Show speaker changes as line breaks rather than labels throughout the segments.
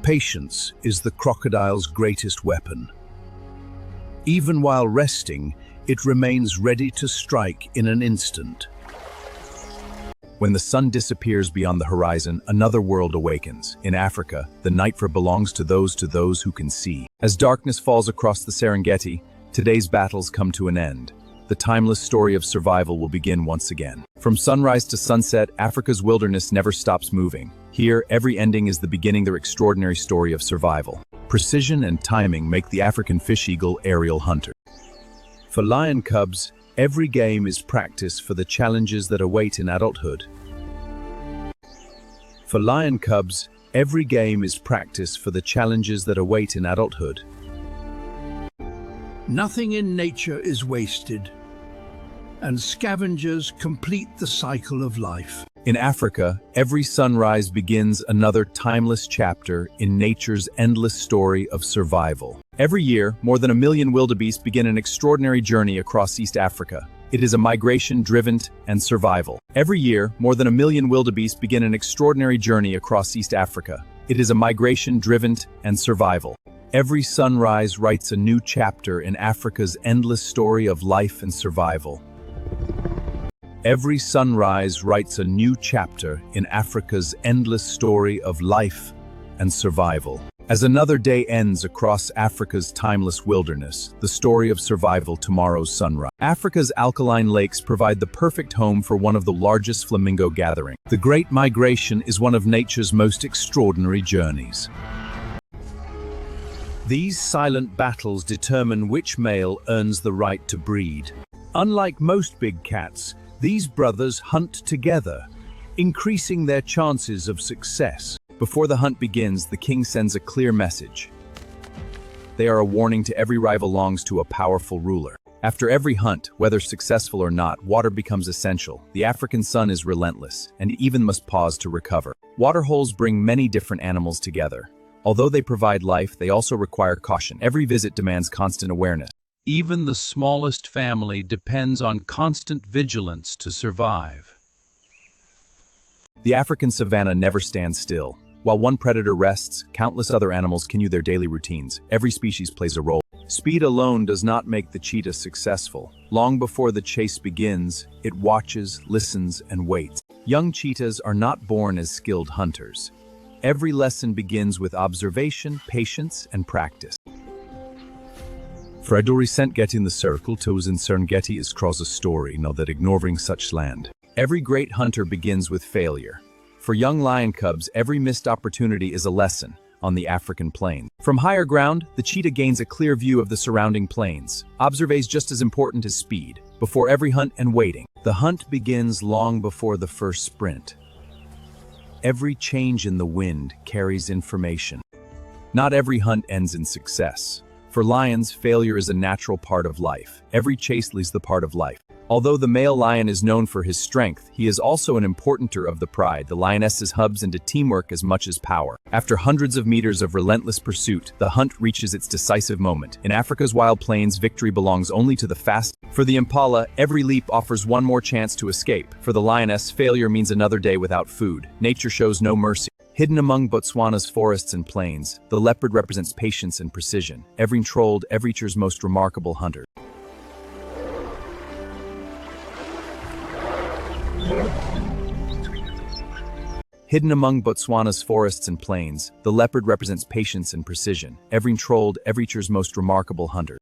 Patience is the crocodile's greatest weapon. Even while resting, it remains ready to strike in an instant. When the sun disappears beyond the horizon, another world awakens. In Africa, the night belongs to those who can see. As darkness falls across the Serengeti, today's battles come to an end. The timeless story of survival will begin once again. From sunrise to sunset, Africa's wilderness never stops moving. Here, every ending is the beginning of their extraordinary story of survival. Precision and timing make the African fish eagle aerial hunter. For lion cubs, every game is practice for the challenges that await in adulthood. For lion cubs, every game is practice for the challenges that await in adulthood.
Nothing in nature is wasted, and scavengers complete the cycle of life.
In Africa, every sunrise begins another timeless chapter in nature's endless story of survival. Every year, more than 1 million wildebeest begin an extraordinary journey across East Africa. It is a migration driven and survival. Every year, more than 1 million wildebeest begin an extraordinary journey across East Africa. It is a migration driven and survival. Every sunrise writes a new chapter in Africa's endless story of life and survival. Every sunrise writes a new chapter in Africa's endless story of life and survival. As another day ends across Africa's timeless wilderness, the story of survival tomorrow's sunrise. Africa's alkaline lakes provide the perfect home for one of the largest flamingo gatherings. The Great Migration is one of nature's most extraordinary journeys. These silent battles determine which male earns the right to breed. Unlike most big cats, these brothers hunt together, increasing their chances of success. Before the hunt begins, the king sends a clear message. They are a warning to every rival belongs to a powerful ruler. After every hunt, whether successful or not, water becomes essential. The African sun is relentless, and even must pause to recover. Water holes bring many different animals together. Although they provide life, they also require caution. Every visit demands constant awareness. Even the smallest family depends on constant vigilance to survive. The African savanna never stands still. While one predator rests, countless other animals continue their daily routines. Every species plays a role. Speed alone does not make the cheetah successful. Long before the chase begins, it watches, listens, and waits. Young cheetahs are not born as skilled hunters. Every lesson begins with observation, patience, and practice. Fredori Serengeti in the circle toes in Serengeti is cross a story, know that ignoring such land. Every great hunter begins with failure. For young lion cubs, every missed opportunity is a lesson on the African plains. From higher ground, the cheetah gains a clear view of the surrounding plains. Observation is just as important as speed. Before every hunt and waiting, the hunt begins long before the first sprint. Every change in the wind carries information. Not every hunt ends in success. For lions, failure is a natural part of life. Every chase leaves the part of life. Although the male lion is known for his strength, he is also an importanter of the pride. The lioness's hubs into teamwork as much as power. After hundreds of meters of relentless pursuit, the hunt reaches its decisive moment. In Africa's wild plains, victory belongs only to the fast. For the impala, every leap offers one more chance to escape. For the lioness, failure means another day without food. Nature shows no mercy. Hidden among Botswana's forests and plains, the leopard represents patience and precision. Every trolled, every creature's most remarkable hunter. Hidden among Botswana's forests and plains, the leopard represents patience and precision. Every trolled, every creature's most remarkable hunter.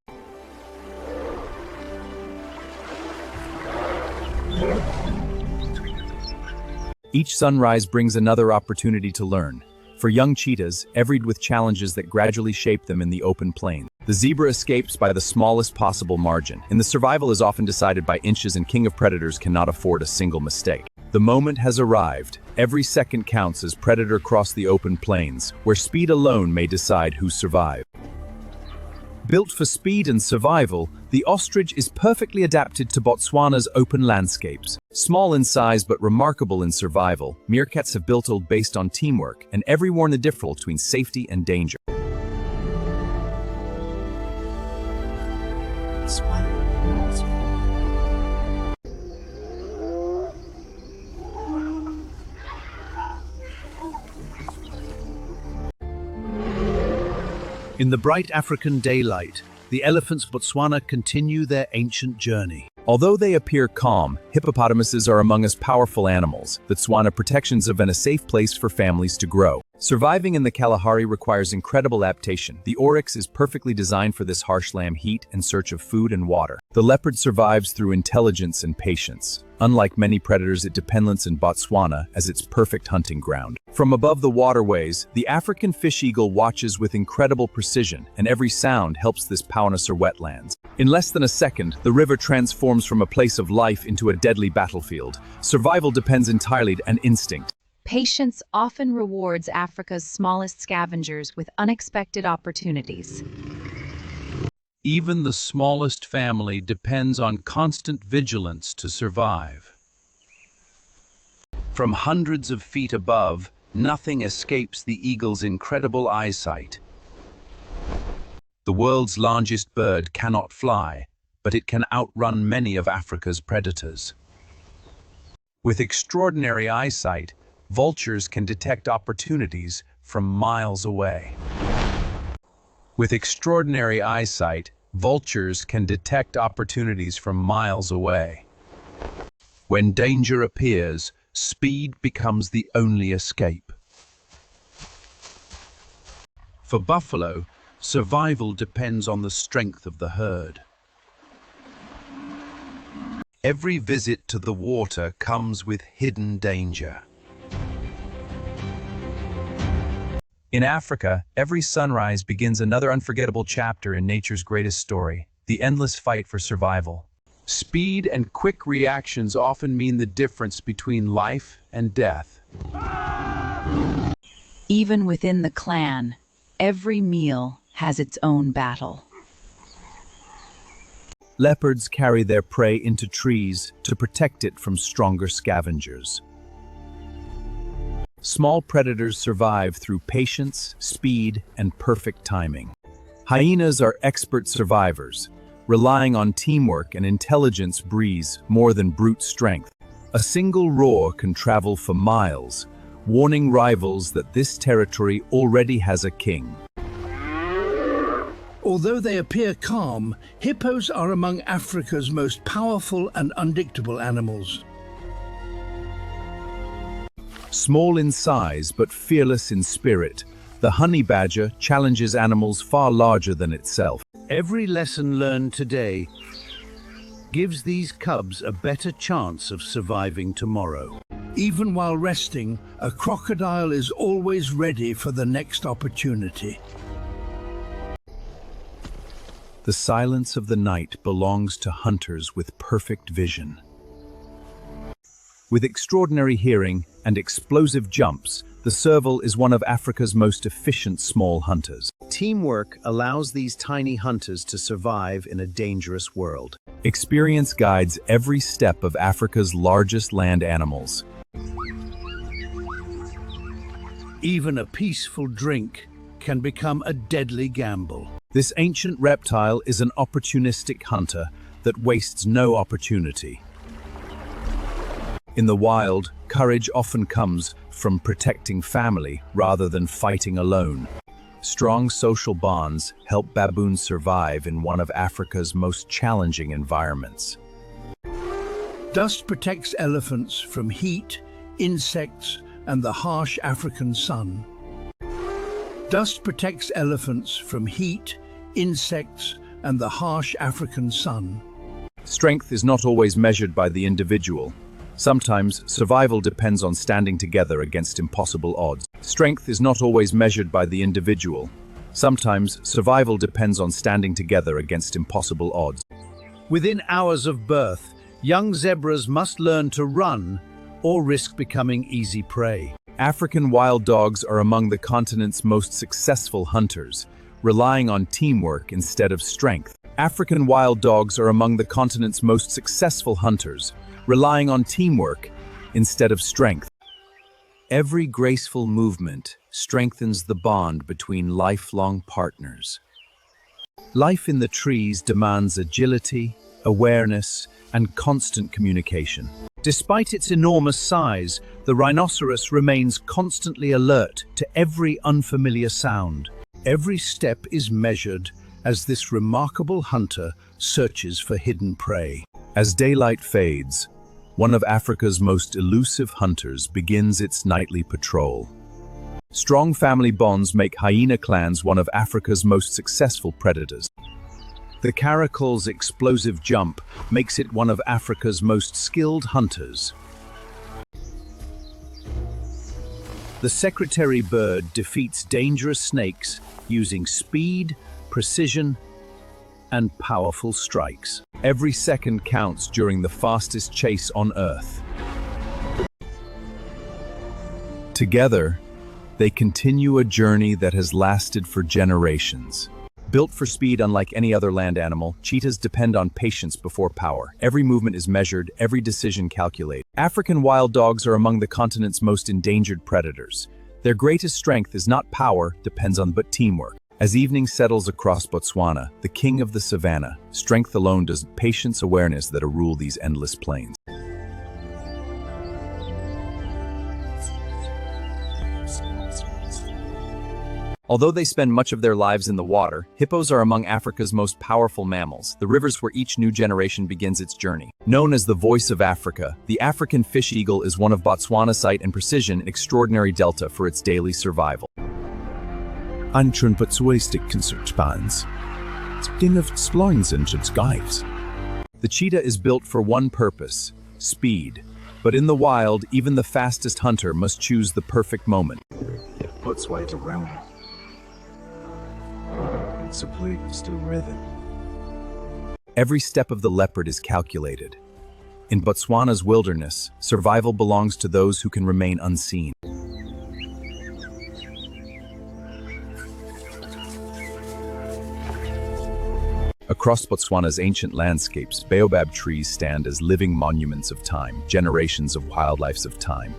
Each sunrise brings another opportunity to learn. For young cheetahs, everyed with challenges that gradually shape them in the open plain. The zebra escapes by the smallest possible margin, and the survival is often decided by inches, and king of predators cannot afford a single mistake. The moment has arrived. Every second counts as predator cross the open plains, where speed alone may decide who survives. Built for speed and survival, the ostrich is perfectly adapted to Botswana's open landscapes. Small in size but remarkable in survival, meerkats have built based on teamwork, and every worn the difference between safety and danger.
In the bright African daylight, the elephants Botswana continue their ancient journey.
Although they appear calm, hippopotamuses are among us powerful animals. Botswana protections have been a safe place for families to grow. Surviving in the Kalahari requires incredible adaptation. The oryx is perfectly designed for this harsh land heat in search of food and water. The leopard survives through intelligence and patience. Unlike many predators, it depends on Botswana as its perfect hunting ground. From above the waterways, the African fish eagle watches with incredible precision, and every sound helps this Paunaser wetlands. In less than a second, the river transforms from a place of life into a deadly battlefield. Survival depends entirely on instinct.
Patience often rewards Africa's smallest scavengers with unexpected opportunities.
Even the smallest family depends on constant vigilance to survive. From hundreds of feet above, nothing escapes the eagle's incredible eyesight. The world's largest bird cannot fly, but it can outrun many of Africa's predators. With extraordinary eyesight, vultures can detect opportunities from miles away. With extraordinary eyesight, vultures can detect opportunities from miles away. When danger appears, speed becomes the only escape. For buffalo, survival depends on the strength of the herd. Every visit to the water comes with hidden danger.
In Africa, every sunrise begins another unforgettable chapter in nature's greatest story, the endless fight for survival.
Speed and quick reactions often mean the difference between life and death.
Even within the clan, every meal has its own battle.
Leopards carry their prey into trees to protect it from stronger scavengers. Small predators survive through patience, speed, and perfect timing. Hyenas are expert survivors, relying on teamwork and intelligence breeds more than brute strength. A single roar can travel for miles, warning rivals that this territory already has a king.
Although they appear calm, hippos are among Africa's most powerful and unpredictable animals.
Small in size but fearless in spirit, the honey badger challenges animals far larger than itself.
Every lesson learned today gives these cubs a better chance of surviving tomorrow. Even while resting, a crocodile is always ready for the next opportunity.
The silence of the night belongs to hunters with perfect vision. With extraordinary hearing and explosive jumps, the serval is one of Africa's most efficient small hunters.
Teamwork allows these tiny hunters to survive in a dangerous world.
Experience guides every step of Africa's largest land animals.
Even a peaceful drink can become a deadly gamble.
This ancient reptile is an opportunistic hunter that wastes no opportunity. In the wild, courage often comes from protecting family rather than fighting alone. Strong social bonds help baboons survive in one of Africa's most challenging environments.
Dust protects elephants from heat, insects, and the harsh African sun. Dust protects elephants from heat, insects, and the harsh African sun.
Strength is not always measured by the individual. Sometimes, survival depends on standing together against impossible odds. Strength is not always measured by the individual. Sometimes, survival depends on standing together against impossible odds.
Within hours of birth, young zebras must learn to run or risk becoming easy prey.
African wild dogs are among the continent's most successful hunters, relying on teamwork instead of strength. African wild dogs are among the continent's most successful hunters, relying on teamwork instead of strength. Every graceful movement strengthens the bond between lifelong partners. Life in the trees demands agility, awareness, and constant communication. Despite its enormous size, the rhinoceros remains constantly alert to every unfamiliar sound.
Every step is measured as this remarkable hunter searches for hidden prey.
As daylight fades, one of Africa's most elusive hunters begins its nightly patrol. Strong family bonds make hyena clans one of Africa's most successful predators. The caracol's explosive jump makes it one of Africa's most skilled hunters. The secretary bird defeats dangerous snakes using speed, precision, and powerful strikes. Every second counts during the fastest chase on Earth. Together, they continue a journey that has lasted for generations. Built for speed unlike any other land animal, cheetahs depend on patience before power. Every movement is measured, every decision calculated. African wild dogs are among the continent's most endangered predators. Their greatest strength is not power, depends on but teamwork. As evening settles across Botswana, the king of the savanna, strength alone does patience awareness that rule these endless plains. Although they spend much of their lives in the water, hippos are among Africa's most powerful mammals, the rivers where each new generation begins its journey. Known as the voice of Africa, the African fish eagle is one of Botswana's sight and precision extraordinary delta for its daily survival.
Antron Botswaistic concertbands. Skin of splines and skives.
The cheetah is built for one purpose, speed. But in the wild, even the fastest hunter must choose the perfect moment.
Botswaite around. It's a place to rhythm.
Every step of the leopard is calculated. In Botswana's wilderness, survival belongs to those who can remain unseen. Across Botswana's ancient landscapes, baobab trees stand as living monuments of time, generations of wildlife of time.